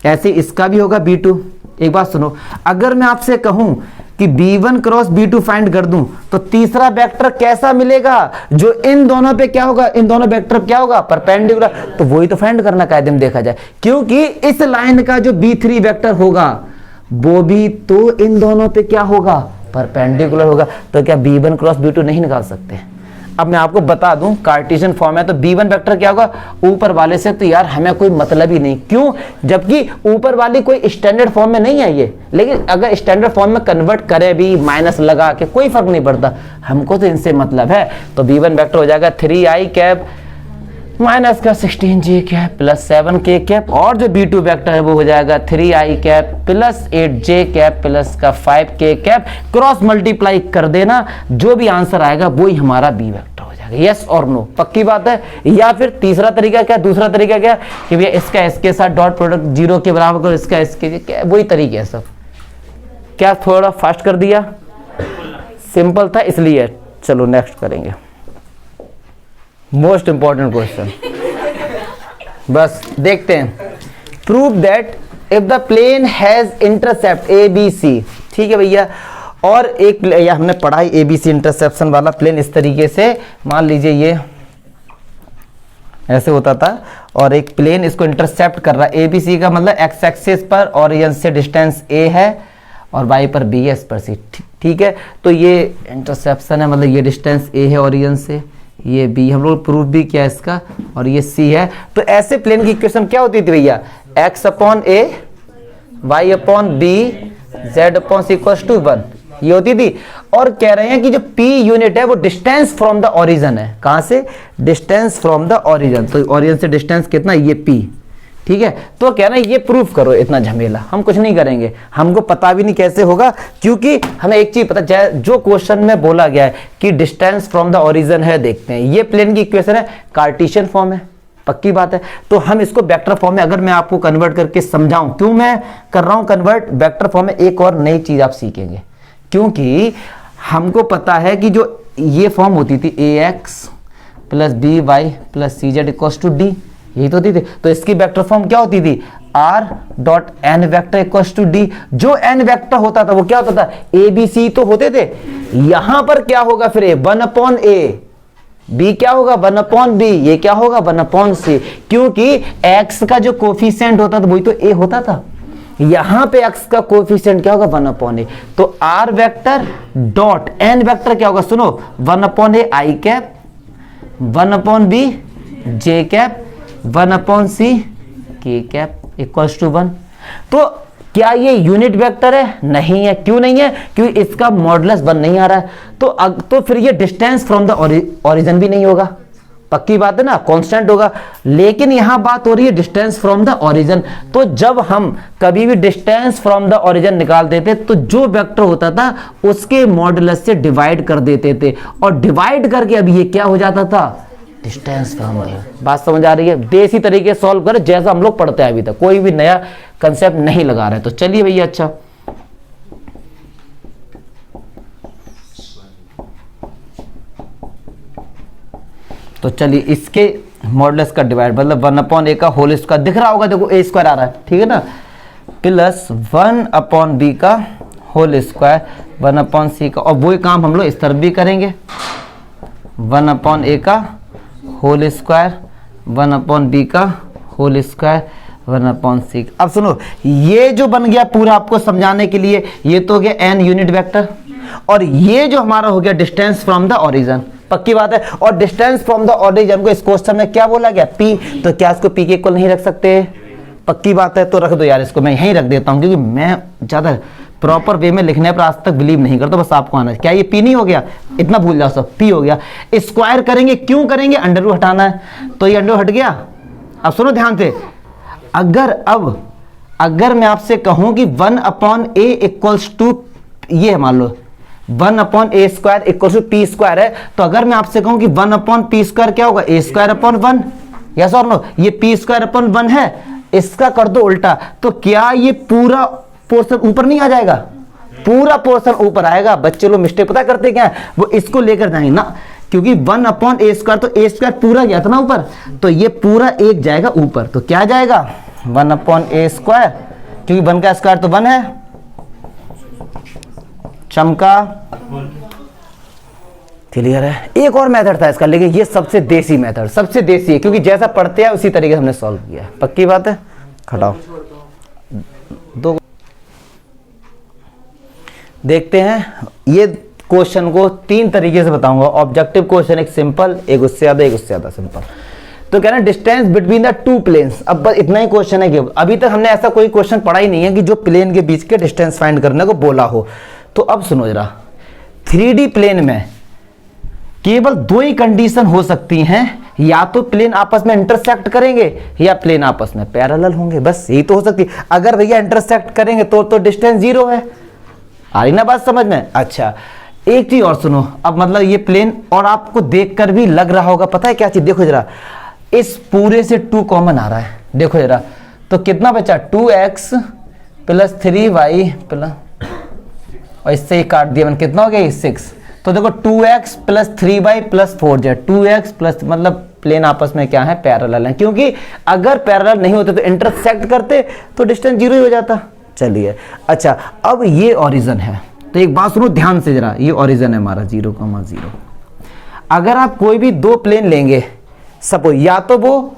ऐसे इसका भी होगा B2। एक बात सुनो, अगर मैं आपसे कहूं कि B1 क्रॉस B2 फाइंड कर दूं तो तीसरा वेक्टर कैसा मिलेगा जो इन दोनों पे क्या होगा, इन दोनों वेक्टर क्या होगा, परपेंडिकुलर। तो वही तो फाइंड करना कायदे में देखा जाए, क्योंकि इस लाइन का जो B3 वेक्टर होगा वो भी तो इन दोनों पे क्या होगा, परपेंडिकुलर होगा। तो क्या B1 क्रॉस B2 नहीं निकाल सकते? अब मैं आपको बता दूं कार्टेशियन फॉर्म है तो B1 वेक्टर क्या होगा, ऊपर वाले से तो यार हमें कोई मतलब ही नहीं, क्यों, जबकि ऊपर वाली कोई स्टैंडर्ड फॉर्म में नहीं है ये। लेकिन अगर स्टैंडर्ड फॉर्म में कन्वर्ट करे भी माइनस लगा के कोई फर्क नहीं पड़ता, हमको तो इनसे मतलब है। तो B1 वेक्टर हो जाएगा 3i कैप माइनस का 16J cap plus 7K cap, और जो B2 वेक्टर है वो हो जाएगा 3i cap plus 8J cap plus का 5K कैप। क्रॉस मल्टीप्लाई कर देना, जो भी आंसर आएगा वही हमारा B वेक्टर हो जाएगा। यस और नो, पक्की बात है। या फिर तीसरा तरीका क्या, दूसरा तरीका क्या कि भैया इसका इसके साथ डॉट प्रोडक्ट 0 के बराबर करो, इसका इसके, क्या वही तरीके है सब। क्या थोड़ा फास्ट कर दिया, सिंपल था इसलिए। चलो नेक्स्ट करेंगे, मोस्ट इंपॉर्टेंट क्वेश्चन, बस देखते हैं। Prove that if the plane has intercept ABC, ठीक है भैया। और एक या हमने पढ़ा है ABC इंटरसेप्शन वाला प्लेन इस तरीके से, मान लीजिए ये ऐसे होता था और एक प्लेन इसको इंटरसेप्ट कर रहा है। ABC का मतलब एक्स एक्सिस पर ओरिजिन से डिस्टेंस A है और y पर B है, इस पर C, ठीक है। तो ये इंटरसेप्शन है, मतलब ये डिस्टेंस A है ओरिजिन से, ये B हम लोग प्रूफ भी किया इसका, और ये C है। तो ऐसे प्लेन की इक्वेशन क्या होती थी भैया, x upon A y upon B z upon C equals to 1, ये होती थी। और कह रहे हैं कि जो P यूनिट है वो डिस्टेंस फ्रॉम द ओरिजिन है। कहां से, डिस्टेंस फ्रॉम द ओरिजिन। तो ओरिजिन से डिस्टेंस कितना, ये P, ठीक है। तो कह रहे हैं ये प्रूफ करो, इतना झमेला हम कुछ नहीं करेंगे, हमको पता भी नहीं कैसे होगा, क्योंकि हमें एक चीज पता है, जो क्वेश्चन में बोला गया है कि डिस्टेंस फ्रॉम द ओरिजिन है, देखते हैं ये प्लेन की इक्वेशन है, कार्टेशियन फॉर्म है, पक्की बात है। तो हम इसको वेक्टर फॉर्म में अगर मैं आपको कन्वर्ट करके समझाऊं, क्यों मैं कर रहा हूं कन्वर्ट वेक्टर फॉर्म में, एक और नई चीज आप सीखेंगे, क्योंकि हमको पता है कि जो ये फॉर्म होती थी ax plus by plus cz equals to d, यही तो होती थी। तो इसकी वेक्टर फॉर्म क्या होती थी, r dot n vector equals to d। जो n वेक्टर होता था वो क्या होता था, ABC तो होते थे, यहां पर क्या होगा फिर 1 अपॉन a, b क्या होगा 1 अपॉन b, ये क्या होगा 1 अपॉन c, क्योंकि x का जो कोफिशिएंट होता था वही तो a होता था। यहां पे x का कोफिशिएंट क्या होगा 1 अपॉन a। तो r vector dot n vector क्या होगा, सुनो 1 upon a i cap, 1 upon b j cap, 1 upon C K cap equals to 1। तो क्या ये यूनिट वेक्टर है, नहीं है। क्यों नहीं है, क्योंकि इसका मॉडुलस 1 नहीं आ रहा है। तो फिर ये डिस्टेंस फ्रॉम द ओरिजिन भी नहीं होगा, पक्की बात है ना, कांस्टेंट होगा। लेकिन यहां बात हो रही है डिस्टेंस फ्रॉम द ओरिजिन। तो जब हम कभी भी डिस्टेंस फ्रॉम द ओरिजिन निकाल देते तो जो वेक्टर होता था उसके मॉडुलस से डिवाइड कर देते थे, और डिवाइड करके अब ये क्या हो जाता था, डिस्टेंस फ्रॉम द। बात समझ आ रही है, देसी तरीके सॉल्व कर जैसा हम लोग पढ़ते हैं अभी तक, कोई भी नया कंसेप्ट नहीं लगा रहे। तो चलिए भैया, अच्छा तो चलिए इसके मॉडुलस का डिवाइड मतलब 1 अपॉन a का होल स्क्वायर दिख रहा होगा, देखो a स्क्वायर आ रहा है, ठीक है ना, प्लस 1 अपॉन b का होल स्क्वायर 1 अपॉन c का, और वही काम हम लोग इस तरफ भी करेंगे, 1 अपॉन a का होल स्क्वायर 1 अपॉन b का होल स्क्वायर 1 अपॉन c। अब सुनो, ये जो बन गया पूरा आपको समझाने के लिए, ये तो हो गया n यूनिट वेक्टर, और ये जो हमारा हो गया डिस्टेंस फ्रॉम द ओरिजिन, पक्की बात है। और डिस्टेंस फ्रॉम द ओरिजिन को इस क्वेश्चन में क्या बोला गया, p, तो क्या इसको p के इक्वल नहीं रख सकते, पक्की बात है। तो रख दो यार, इसको मैं यहीं रख देता हूं, क्योंकि मैं ज्यादा प्रॉपर वे में लिखने पर आज तक बिलीव नहीं करता, बस आपको आना है। क्या ये p नहीं हो गया, इतना भूल जाओ सब, p हो गया। स्क्वायर करेंगे, क्यों करेंगे, अंडर रूट हटाना है, तो ये अंडर हट गया। अब सुनो ध्यान से, अगर अब अगर मैं आपसे कहूं कि 1/a इक्वल्स टू, ये मान लो 1/a² इक्वल्स टू p² है, तो अगर मैं आपसे कहूं कि 1/p² क्या होगा, a²/1, यस और नो, ये p²/1 है, इसका कर दो उल्टा, तो क्या ये पूरा पोर्शन ऊपर नहीं आ जाएगा, पूरा पोर्शन ऊपर आएगा। बच्चे लोग मिस्टेक पता करते क्या है, वो इसको लेकर जाएंगे ना, क्योंकि 1/a², तो a² पूरा गया था ना ऊपर, तो ये पूरा एक जाएगा ऊपर, तो क्या जाएगा 1/a², क्योंकि 1 का स्क्वायर तो 1 है, चमका, क्लियर है। एक और मेथड था इसका, लेकिन ये सबसे देसी मेथड, सबसे देसी है, क्योंकि जैसा पढ़ते हैं उसी तरीके से हमने सॉल्व किया है, पक्की बात है। खटाओ दो, देखते हैं ये क्वेश्चन को 3 तरीके से बताऊंगा, ऑब्जेक्टिव क्वेश्चन, एक सिंपल, एक उससे ज्यादा, एक उससे ज्यादा सिंपल। तो कह रहे हैं डिस्टेंस बिटवीन द 2 प्लेन्स, अब बस इतना ही क्वेश्चन है कि अभी तक हमने ऐसा कोई क्वेश्चन पढ़ा ही नहीं है कि जो प्लेन के बीच के डिस्टेंस फाइंड करने को बोला हो। तो अब सुनो जरा, 3D प्लेन में केवल 2 ही कंडीशन हो सकती हैं, या तो प्लेन आपस में इंटरसेक्ट करेंगे या प्लेन आपस में पैरेलल होंगे, बस यही तो हो सकती है। अगर भैया इंटरसेक्ट करेंगे तो डिस्टेंस 0 है, आ रही ना बात समझ में। अच्छा एक चीज और सुनो, अब मतलब ये प्लेन, और आपको देखकर भी लग रहा होगा, पता है क्या चीज, देखो जरा, इस पूरे से 2 कॉमन आ रहा है, देखो जरा, तो कितना बचा 2x + 3y प्लस, और इससे ही काट दिया मैंने, कितना हो गया 6। तो देखो 2x + 3y + 4z, 2x plus, मतलब प्लेन आपस में क्या है, पैरेलल है, क्योंकि अगर पैरेलल नहीं होते तो इंटरसेक्ट करते तो डिस्टेंस 0 ही हो जाता। चलिए अच्छा, अब ये ओरिजिन है, तो एक बात सुनो ध्यान से जरा, ये ओरिजिन है हमारा 0,0। अगर आप कोई भी 2 प्लेन लेंगे, सपोज या तो वो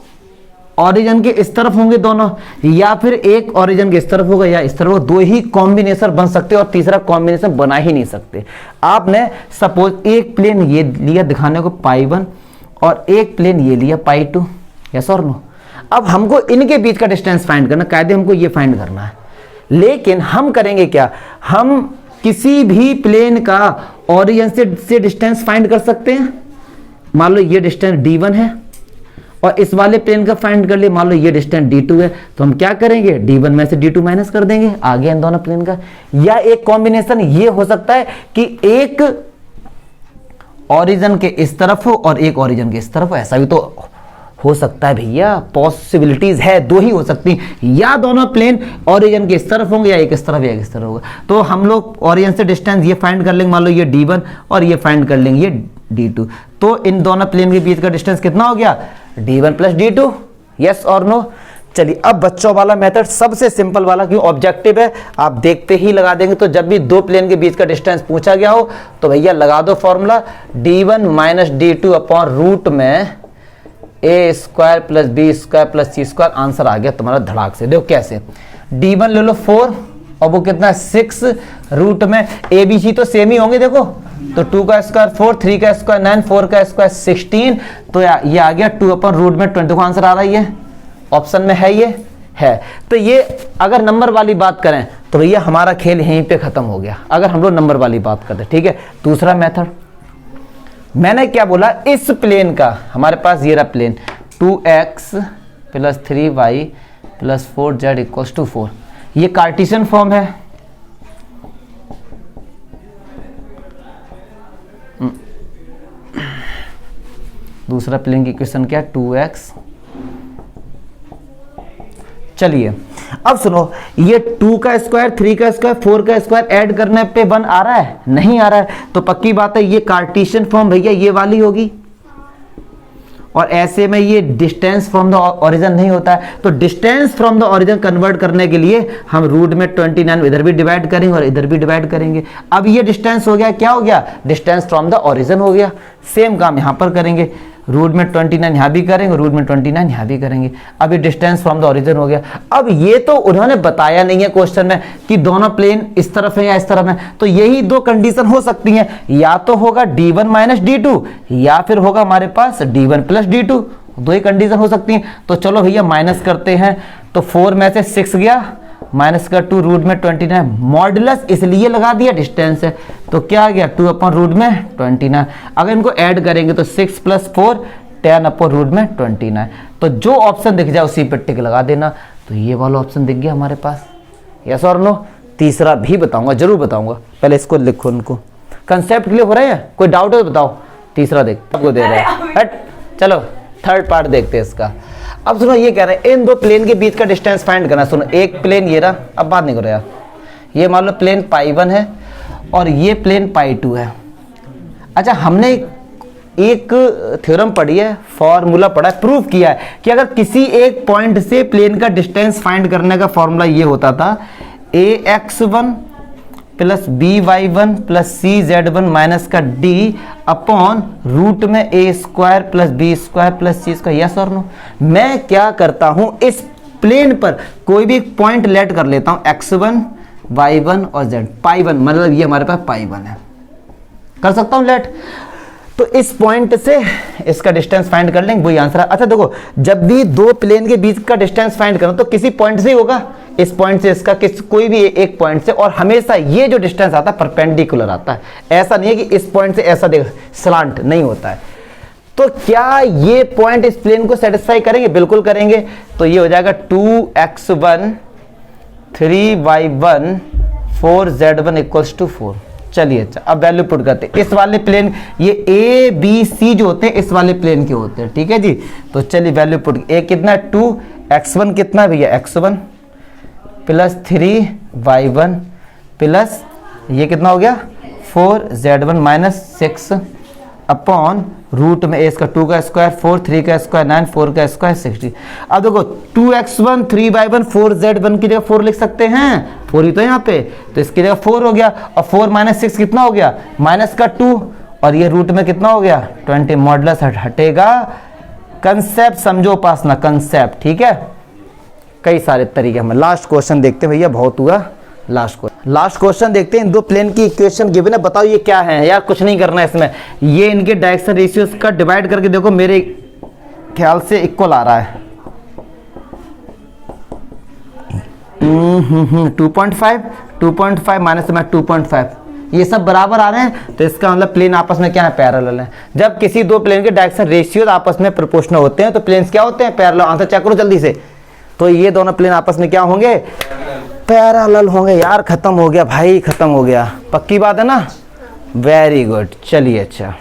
ओरिजिन के इस तरफ होंगे दोनों, या फिर एक ओरिजिन के इस तरफ होगा या इस तरफ होगा, 2 ही कॉम्बिनेशन बन सकते और तीसरा कॉम्बिनेशन बना ही नहीं सकते। आपने सपोज एक प्लेन ये लिया दिखाने को π1 और एक प्लेन ये लिया π2, यस और नो। अब हमको इनके बीच का डिस्टेंस फाइंड करना, कायदे हमको ये फाइंड करना है, लेकिन हम करेंगे क्या, हम किसी भी प्लेन का ओरिजिन से डिस्टेंस फाइंड कर सकते हैं। मान लो ये डिस्टेंस d1 है और इस वाले प्लेन का फाइंड कर लिए, मान लो ये डिस्टेंस d2 है, तो हम क्या करेंगे, d1 में से d2 माइनस कर देंगे, आ गया इन दोनों प्लेन का। या एक कॉम्बिनेशन ये हो सकता है कि एक ओरिजिन के इस तरफ हो और एक ओरिजिन के इस तरफ हो, ऐसा भी तो हो सकता है भैया, पॉसिबिलिटीज है, 2 ही हो सकती हैं, या दोनों प्लेन ओरिजिन के इस तरफ होंगे या एक इस तरफ या एक इस तरफ होगा। तो हम लोग ओरिजिन से डिस्टेंस ये फाइंड कर लेंगे, मान लो ये d1 और ये फाइंड कर लेंगे ये d2, तो इन दोनों प्लेन के बीच का डिस्टेंस कितना हो गया, d1 + d2, यस और नो। चलिए अब बच्चों वाला मेथड सबसे सिंपल वाला, क्यों ऑब्जेक्टिव है, आप देखते ही लगा देंगे। तो जब भी 2 प्लेन के बीच का डिस्टेंस पूछा गया हो तो भैया लगा दो formula, d1 - d2 upon root में a² + b² + c², आंसर आ गया तुम्हारा धड़ाक से। देखो कैसे, d1 ले लो 4 और वो कितना 6, रूट में a b c तो सेम ही होंगे, देखो तो 2 का स्क्वायर 4, 3 का स्क्वायर 9, 4 का स्क्वायर 16, तो ये आ गया 2 अपॉन रूट में 20 को आंसर आ रहा है, ये ऑप्शन में है, ये है। तो ये अगर नंबर वाली बात करें तो भैया हमारा खेल यहीं पे खत्म हो गया, अगर हम लोग नंबर वाली बात करते। ठीक है, दूसरा मेथड मैंने क्या बोला, इस प्लेन का हमारे पास ये रहा प्लेन 2x + 3y + 4z = 4, ये कार्टेशियन फॉर्म है। दूसरा प्लेन की इक्वेशन क्या, 2x। चलिए अब सुनो, ये 2 का स्क्वायर, 3 का स्क्वायर, 4 का स्क्वायर ऐड करने पे 1 आ रहा है, नहीं आ रहा है, तो पक्की बात है ये कार्टेशियन फॉर्म भैया ये वाली होगी, और ऐसे में ये डिस्टेंस फ्रॉम द ओरिजिन नहीं होता है। तो distance from the origin convert करने के लिए हम रूट में 29 इधर भी डिवाइड करेंगे और इधर भी डिवाइड करेंगे। अब ये डिस्टेंस हो गया, क्या हो गया, डिस्टेंस फ्रॉम द ओरिजिन हो गया। सेम काम यहां पर करेंगे, रूट में 29 यहां भी करेंगे, रूट में 29 यहां भी करेंगे। अब ये डिस्टेंस फ्रॉम द ओरिजिन हो गया। अब ये तो उन्होंने बताया नहीं है क्वेश्चन में कि दोनों प्लेन इस तरफ है या इस तरफ है, तो यही 2 कंडीशन हो सकती हैं, या तो होगा d1 - d2 या फिर होगा हमारे पास d1 + d2, 2 ही कंडीशन हो सकती हैं। तो चलो भैया माइनस करते हैं, तो 4 में से 6 गया, माइनस का 2 रूट में 29, मॉडुलस इसलिए लगा दिया डिस्टेंस है, तो क्या आ गया 2 अपॉन रूट में 29। अगर इनको ऐड करेंगे तो 6 + 4 10 अपॉन रूट में 29, तो जो ऑप्शन दिख जाए उसी पे टिक लगा देना। तो ये वाला ऑप्शन दिख गया हमारे पास, यस और नो। तीसरा भी बताऊंगा, जरूर बताऊंगा, पहले इसको लिखो, उनको कंसेप्ट क्लियर हो रहा है, कोई डाउट है तो बताओ। तीसरा देख आपको दे रहे हैं, हट चलो थर्ड पार्ट देखते हैं इसका। अब सुनो, ये कह रहे हैं इन दो प्लेन के बीच का डिस्टेंस फाइंड करना। सुनो, एक प्लेन ये रहा, अब बात नहीं करो यार, ये मान लो प्लेन π1 है और ये प्लेन π2 है। अच्छा, हमने एक थ्योरम पढ़ी है, फॉर्मूला पढ़ा है, प्रूफ किया है कि अगर किसी एक पॉइंट से प्लेन का डिस्टेंस फाइंड करने का फॉर्मूला ये होता था, ax1 plus by1 plus cz1 minus का d अपॉन रूट में a square plus B square plus C square. Yes और नो। मैं क्या करता हूं, इस प्लेन पर कोई भी पॉइंट लेट कर लेता हूं, x1 y1 और z, π1 मतलब ये हमारे पास π1 है, कर सकता हूं लेट। तो इस पॉइंट से इसका डिस्टेंस फाइंड कर लेंगे, वही आंसर है। अच्छा देखो, जब भी दो प्लेन के बीच का डिस्टेंस फाइंड करो तो किसी पॉइंट से ही होगा, इस पॉइंट से इसका, कोई भी एक पॉइंट से, और हमेशा ये जो डिस्टेंस आता है परपेंडिकुलर आता है। ऐसा नहीं है कि इस पॉइंट से ऐसा देख स्लांट नहीं होता है। तो क्या ये पॉइंट इस प्लेन को सेटिस्फाई करेंगे? बिल्कुल करेंगे। तो ये हो जाएगा 2x1 3y1 4z1 equals to 4। चलिए, अच्छा अब वैल्यू पुट करते हैं। इस वाले प्लेन, ये ए बी सी जो होते हैं इस वाले प्लेन के होते हैं, ठीक है जी। तो चलिए वैल्यू पुट, ए कितना 2, x1 कितना भैया x1 प्लस 3y1 प्लस ये कितना हो गया 4z1 माइनस 6 अपॉन रूट में ए इसका 2 का स्क्वायर 4, 3 का स्क्वायर 9, 4 का स्क्वायर 60। अब देखो 2x1 3y1 4z1 की जगह 4 लिख सकते हैं, 4 ही तो यहाँ पे, तो इसकी जगह 4 हो गया, और 4 माइनस 6 कितना हो गया, माइनस का 2, और ये रूट में कितना हो गया 20, मॉडुलस हटेगा। कंसेप्ट समझो उपासना, कंसेप्ट, ठीक है। कई सारे तरीके हम लास्ट क्वेश्चन देखते हैं भैया, बहुत हुआ। लास्ट क्वेश्चन देखते हैं। इन दो प्लेन की इक्वेशन गिवन है, बताओ ये क्या है यार, कुछ नहीं करना है इसमें। ये इनके डायरेक्शन रेशियोज का डिवाइड करके देखो, मेरे ख्याल से इक्वल आ रहा है 2.5 माइनस में 2.5, ये सब बराबर आ रहे हैं। तो इसका मतलब प्लेन आपस में क्या है, पैरेलल है। जब किसी दो प्लेन के डायरेक्शन रेशियोज आपस में प्रोपोर्शनल होते हैं तो प्लेन्स क्या होते हैं, पैरेलल। आंसर चेक करो जल्दी से। तो ये दोनों प्लेन आपस में क्या होंगे, पैरेलल होंगे। यार खत्म हो गया भाई, खत्म हो गया, पक्की बात है ना। वेरी गुड, चलिए अच्छा।